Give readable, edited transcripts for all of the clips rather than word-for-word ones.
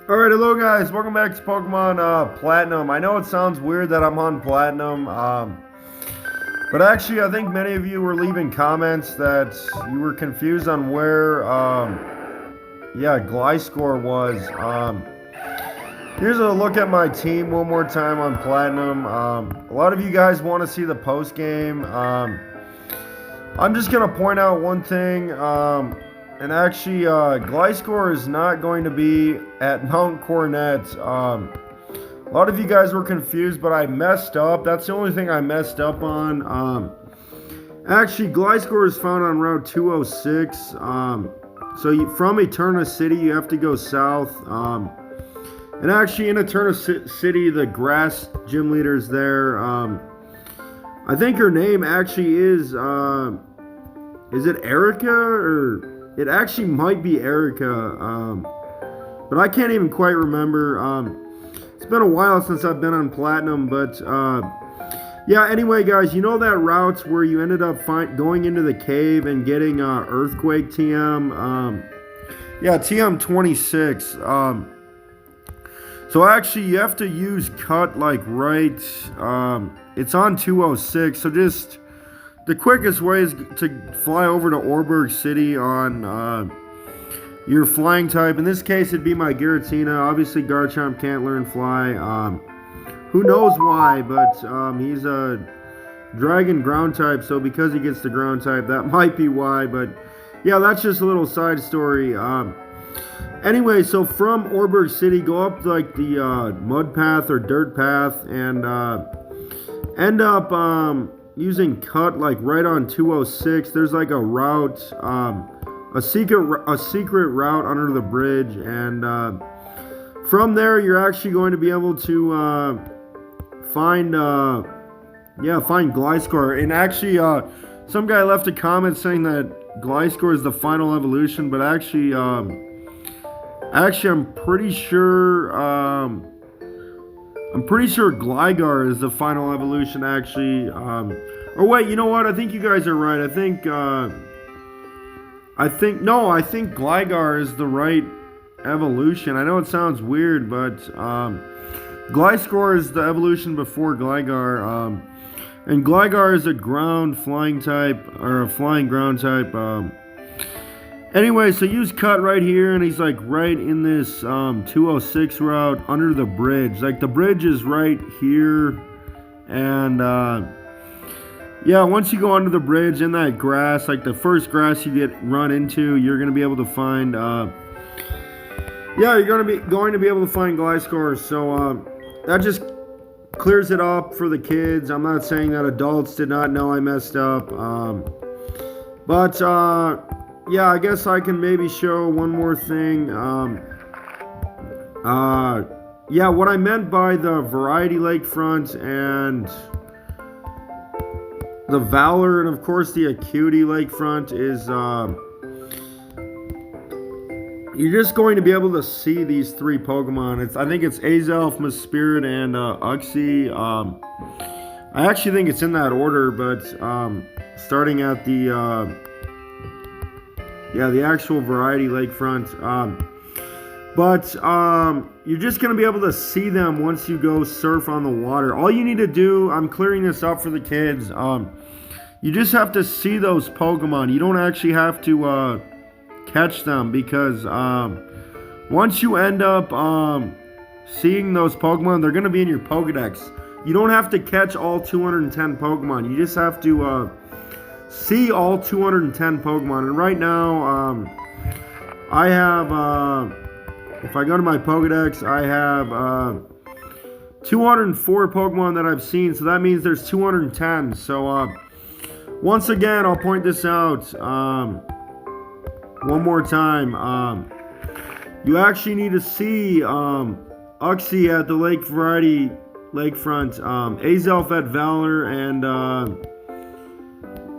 Alright, hello guys, welcome back to Pokemon Platinum. I know it sounds weird that I'm on Platinum, but actually I think many of you were leaving comments that you were confused on where, Gliscor was. Here's a look at my team one more time on Platinum. A lot of you guys want to see the post game. I'm just going to point out one thing, and actually, Gliscor is not going to be at Mount Coronet. A lot of you guys were confused, but I messed up. That's the only thing I messed up on. Actually, Gliscor is found on Route 206. From Eterna City, you have to go south. And actually, in Eterna City, the grass gym leader is there. I think her name actually is it Erica? Or it actually might be Erica. But I can't even quite remember. It's been a while since I've been on Platinum, but anyway, guys, you know that route where you ended up going into the cave and getting Earthquake TM? TM 26. So actually, you have to use cut like right. It's on 206, so just the quickest way is to fly over to Oreburgh City on your flying type. In this case, it'd be my Giratina. Obviously, Garchomp can't learn fly. Who knows why, but he's a dragon ground type, so because he gets the ground type, that might be why. But yeah, that's just a little side story. Anyway, so from Oreburgh City, go up like the mud path or dirt path and end up using cut like right on 206. There's like a route, a secret route under the bridge, and from there you're actually going to be able to find Gliscor. And actually, some guy left a comment saying that Gliscor is the final evolution, but actually, I'm pretty sure. I'm pretty sure Gligar is the final evolution, actually. Or wait, you know what? I think you guys are right. I think Gligar is the right evolution. I know it sounds weird, but Gliscor is the evolution before Gligar. And Gligar is a ground flying type, or a flying ground type. Anyway, so use cut right here, and he's like right in this 206 route under the bridge. Like the bridge is right here, and once you go under the bridge in that grass, like the first grass you get run into, you're gonna be able to find. You're going to be able to find Gliscor. So that just clears it up for the kids. I'm not saying that adults did not know I messed up, but. I guess I can maybe show one more thing. What I meant by the Variety Lakefront and the Valor, and of course the Acuity Lakefront is, you're just going to be able to see these three Pokemon. I think it's Azelf, Mesprit, and Uxie. I actually think it's in that order, but starting at the actual Variety Lakefront. You're just going to be able to see them once you go surf on the water. All you need to do, I'm clearing this up for the kids, you just have to see those Pokemon. You don't actually have to catch them, because once you end up seeing those Pokemon, they're going to be in your Pokedex. You don't have to catch all 210 Pokemon. You just have to see all 210 Pokemon. And right now, I have, if I go to my Pokedex, I have 204 Pokemon that I've seen, so that means there's 210. So, once again, I'll point this out one more time. You actually need to see Uxie at the Lake Variety Lakefront, Azelf at Valor, and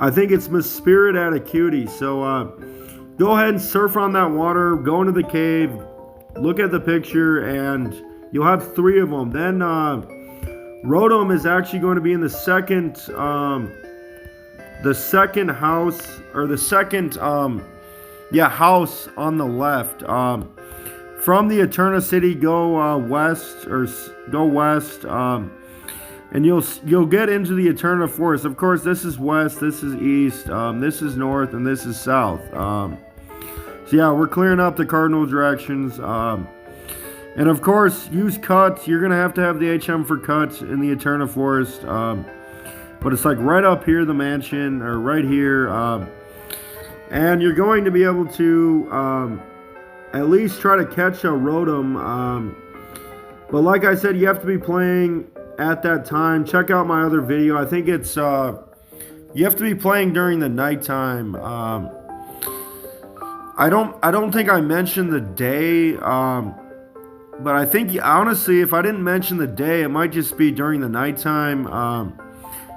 I think it's Mesprit at Acuity. So go ahead and surf on that water, go into the cave, look at the picture, and you'll have three of them. Then Rotom is actually going to be in the second house, or the second house on the left. from the Eterna City, go west or go west, and you'll get into the Eterna Forest. Of course, this is west, this is east, this is north, and this is south. So yeah, we're clearing up the cardinal directions. And of course, use cuts. You're gonna have to have the HM for cuts in the Eterna Forest. But it's like right up here, the mansion, or right here. And you're going to be able to at least try to catch a Rotom. But like I said, you have to be playing at that time. Check out my other video. I think it's you have to be playing during the nighttime. I don't think I mentioned the day. But I think, honestly, if I didn't mention the day, it might just be during the nighttime.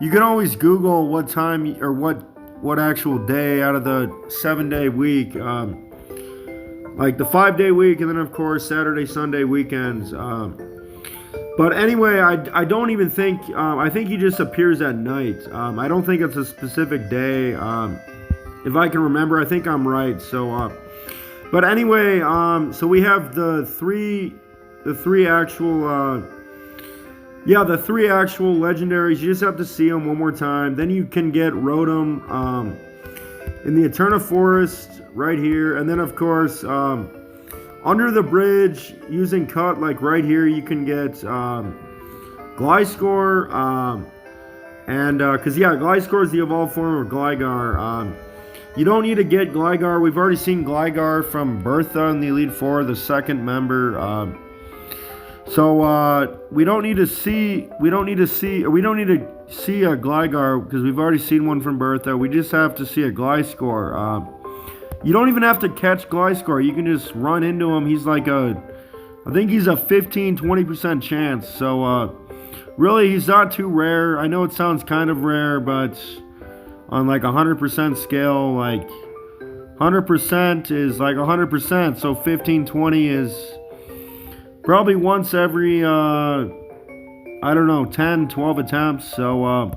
You can always Google what time or what actual day out of the 7-day week. Like the 5-day week, and then of course Saturday, Sunday weekends. But anyway, I don't even think, I think he just appears at night. I don't think it's a specific day. If I can remember, I think I'm right. So, but anyway, so we have the three actual legendaries. You just have to see them one more time. Then you can get Rotom in the Eterna Forest right here. And then, of course, under the bridge, using cut, like right here, you can get Gliscor. Because, yeah, Gliscor is the evolved form of Gligar. You don't need to get Gligar. We've already seen Gligar from Bertha in the Elite Four, the second member. So we don't need to see a Gligar because we've already seen one from Bertha. We just have to see a Gliscor. You don't even have to catch Gliscor. You can just run into him. He's like I think he's a 15-20% chance. So really, he's not too rare. I know it sounds kind of rare, but on like 100% scale, like 100% is like 100%. So 15-20 is probably once every, I don't know, 10, 12 attempts. So,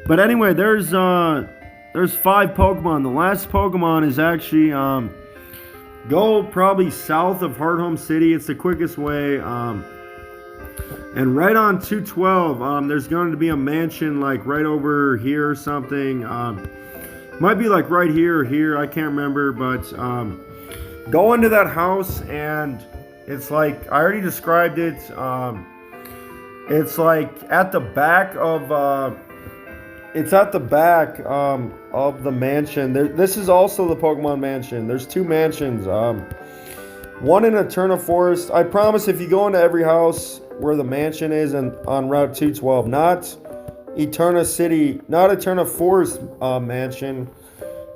but anyway, there's 5 Pokemon. The last Pokemon is actually, go probably south of Hearthome City. It's the quickest way. And right on 212, there's going to be a mansion like right over here or something. Might be like right here or here. I can't remember. But go into that house and it's like, I already described it. It's like at the back of, of the mansion. This is also the Pokemon Mansion. There's 2 mansions. One in Eterna Forest. I promise if you go into every house where the mansion is and on Route 212, not Eterna City, not Eterna Forest mansion,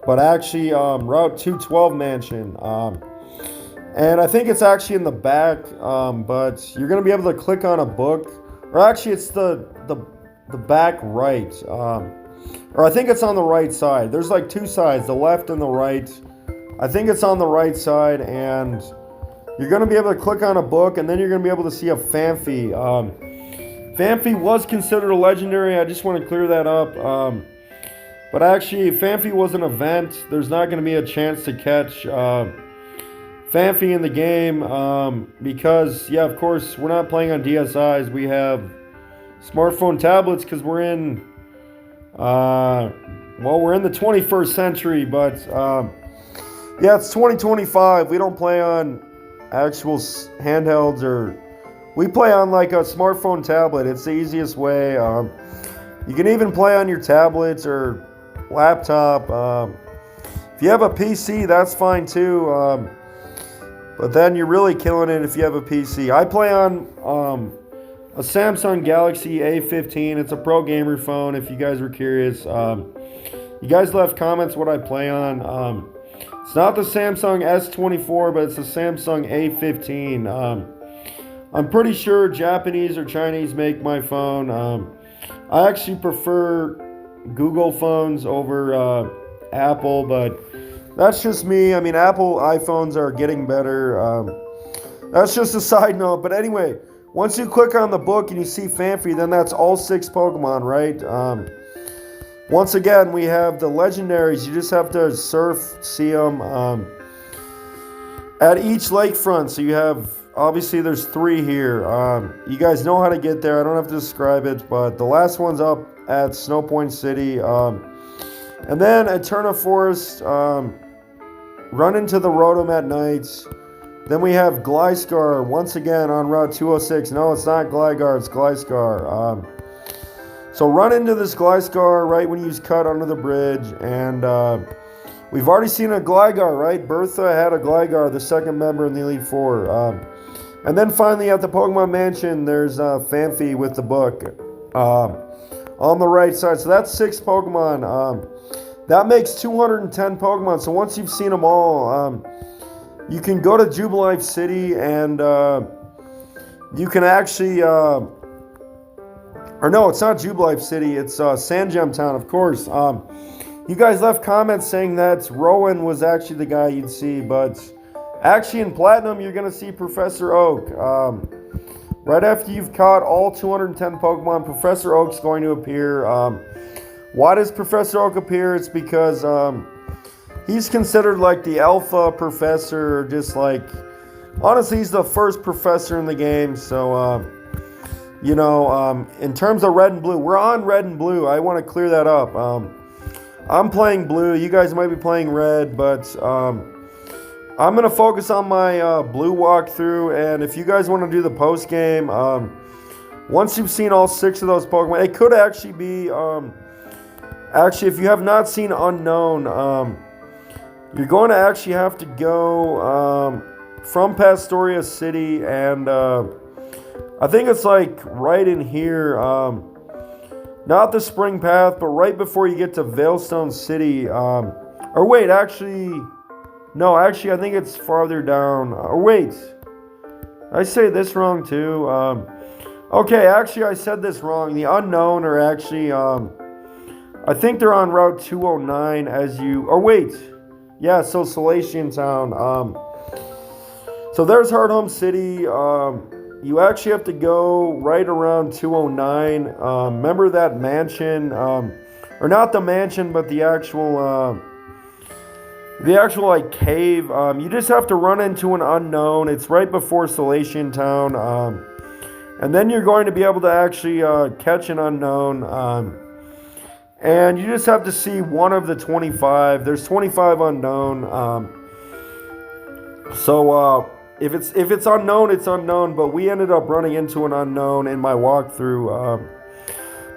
but actually Route 212 mansion. And I think it's actually in the back, but you're going to be able to click on a book. Or actually, it's the back right. Or I think it's on the right side. There's like 2 sides, the left and the right. I think it's on the right side, and you're going to be able to click on a book, and then you're going to be able to see a Phanpy. Phanpy was considered a legendary. I just want to clear that up. But actually, Phanpy was an event. There's not going to be a chance to catch Phanpy in the game because, yeah, of course, we're not playing on DSIs. We have smartphone tablets because we're in, we're in the 21st century, but yeah, it's 2025. We don't play on actual handhelds, or we play on like a smartphone tablet. It's the easiest way. You can even play on your tablets or laptop. If you have a PC, that's fine too. But then you're really killing it if you have a PC. I play on a Samsung Galaxy A15. It's a pro gamer phone, if you guys were curious. You guys left comments what I play on. It's not the Samsung S24, but it's the Samsung A15. I'm pretty sure Japanese or Chinese make my phone. I actually prefer Google phones over Apple, but that's just me. I mean, Apple iPhones are getting better. That's just a side note. But anyway, once you click on the book and you see Phanpy, then that's all 6 Pokemon, right? Once again, we have the legendaries. You just have to surf, see them. at each lakefront. So you have, obviously there's 3 here. You guys know how to get there. I don't have to describe it, but the last one's up at Snow Point City. And then Eterna Forest, run into the Rotom at nights. Then we have Gliscor once again on Route 206. No, it's not Gligar, it's Gliscor. So run into this Gliscor right when you cut under the bridge. And we've already seen a Gligar, right? Bertha had a Gligar, the second member in the Elite Four. And then finally at the Pokemon Mansion, there's Phanpy with the book on the right side. So that's 6 Pokemon. That makes 210 Pokemon. So once you've seen them all, you can go to Jubilife City and you can actually, or no, it's not Jubilife City, it's Sandgem Town, of course. You guys left comments saying that Rowan was actually the guy you'd see, but actually in Platinum, you're going to see Professor Oak. Right after you've caught all 210 Pokemon, Professor Oak's going to appear. Why does Professor Oak appear? It's because he's considered like the alpha professor, just like, honestly, he's the first professor in the game. So, you know, in terms of red and blue, we're on red and blue. I want to clear that up. I'm playing blue. You guys might be playing red, but I'm going to focus on my blue walkthrough. And if you guys want to do the post game, once you've seen all 6 of those Pokemon, it could actually be, actually, if you have not seen Unknown, you're going to actually have to go from Pastoria City, and I think it's like right in here, not the Spring Path, but right before you get to Veilstone City, or wait, actually, no, actually, I think it's farther down, or wait, I say this wrong too, okay, actually, I said this wrong. The Unknown are actually, I think they're on Route 209 as you, or wait, yeah, so Salation Town. So there's Hearthome City. You actually have to go right around 209. Remember that mansion, or not the mansion, but the actual like cave. You just have to run into an Unknown. It's right before Salation Town. And then you're going to be able to actually catch an Unknown. And you just have to see one of the 25. There's 25 Unknown. So if it's unknown, it's unknown. But we ended up running into an Unknown in my walkthrough.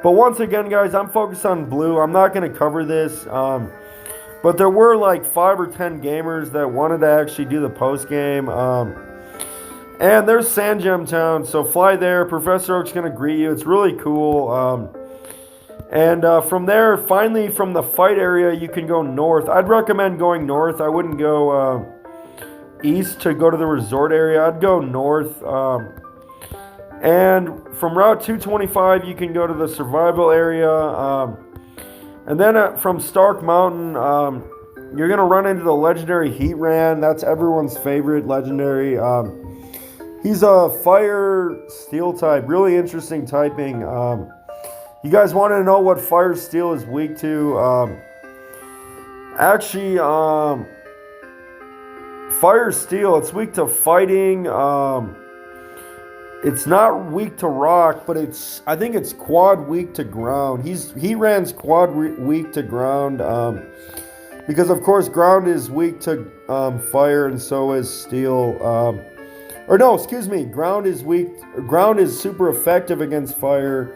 But once again, guys, I'm focused on blue. I'm not going to cover this. But there were like 5 or 10 gamers that wanted to actually do the post game. And there's Sandgem Town. So fly there. Professor Oak's going to greet you. It's really cool. And from there, finally, from the fight area, you can go north. I'd recommend going north. I wouldn't go east to go to the resort area. I'd go north. And from Route 225, you can go to the survival area. And then from Stark Mountain, you're going to run into the legendary Heatran. That's everyone's favorite legendary. He's a fire steel type. Really interesting typing. You guys want to know what Fire Steel is weak to? Actually, Fire Steel, it's weak to fighting. It's not weak to rock, but I think it's quad weak to ground. Heatran's quad weak to ground. Because of course ground is weak to fire, and so is steel. Or no, excuse me, ground is super effective against fire.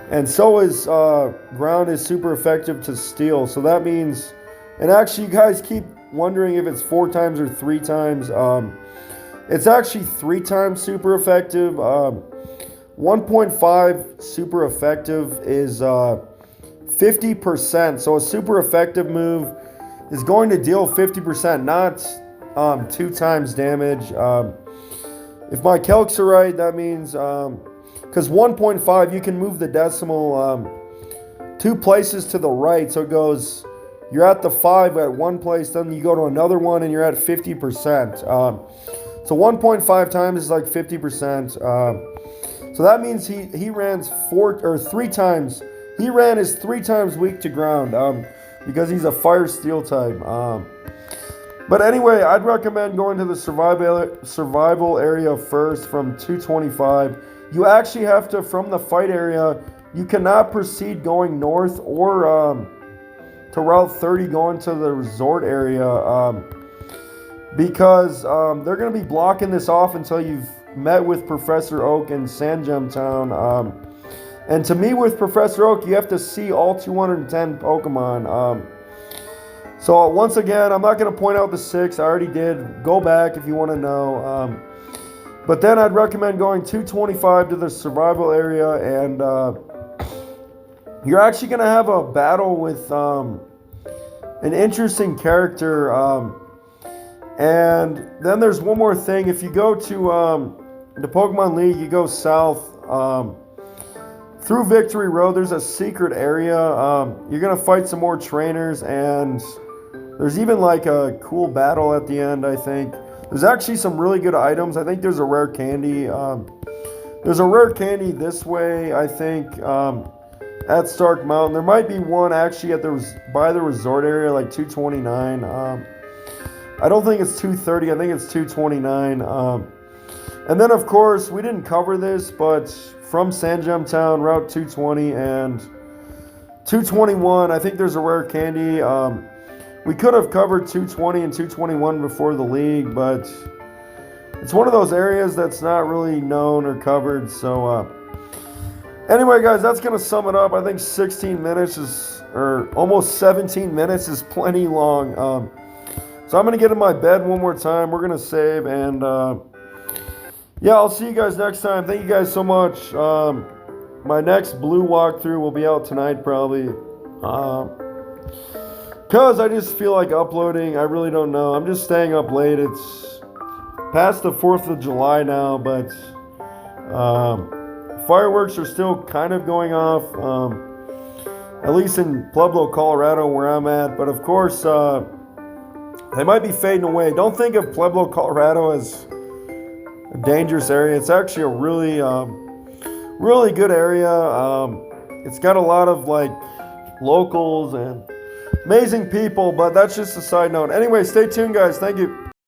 And so is ground is super effective to steel. So that means, and actually you guys keep wondering if it's 4 times or 3 times. It's actually 3 times super effective. 1.5 super effective is 50%. So a super effective move is going to deal 50%, not 2 times damage. If my calcs are right, that means... because 1.5, you can move the decimal 2 places to the right. So it goes, you're at the 5 at one place, then you go to another one and you're at 50%. So 1.5 times is like 50%. So that means he ran 3 times. He ran is 3 times weak to ground because he's a fire steel type. But anyway, I'd recommend going to the survival area first from 225. You actually have to, from the fight area, you cannot proceed going north or to Route 30 going to the resort area because they're going to be blocking this off until you've met with Professor Oak in Sandgem Town. And to meet with Professor Oak, you have to see all 210 Pokemon. So once again, I'm not going to point out the 6. I already did. Go back if you want to know. But then I'd recommend going 225 to the survival area, and you're actually going to have a battle with an interesting character. And then there's one more thing. If you go to the Pokemon League, you go south through Victory Road. There's a secret area. You're going to fight some more trainers, and there's even like a cool battle at the end, I think. There's actually some really good items. I think there's a rare candy. There's a rare candy this way, I think, at Stark Mountain. There might be one actually by the resort area, like 229. I don't think it's 230. I think it's 229. And then, of course, we didn't cover this, but from Sandgem Town, Route 220 and 221, I think there's a rare candy. We could have covered 220 and 221 before the league, but it's one of those areas that's not really known or covered. So anyway, guys, that's going to sum it up. I think 16 minutes or almost 17 minutes is plenty long. So I'm going to get in my bed one more time. We're going to save, and yeah, I'll see you guys next time. Thank you guys so much. My next blue walkthrough will be out tonight probably. Because I just feel like uploading. I really don't know. I'm just staying up late. It's past the 4th of July now, but fireworks are still kind of going off, at least in Pueblo, Colorado, where I'm at. But of course, they might be fading away. Don't think of Pueblo, Colorado as a dangerous area. It's actually a really, really good area. It's got a lot of like locals and amazing people, but that's just a side note. Anyway, stay tuned, guys. Thank you.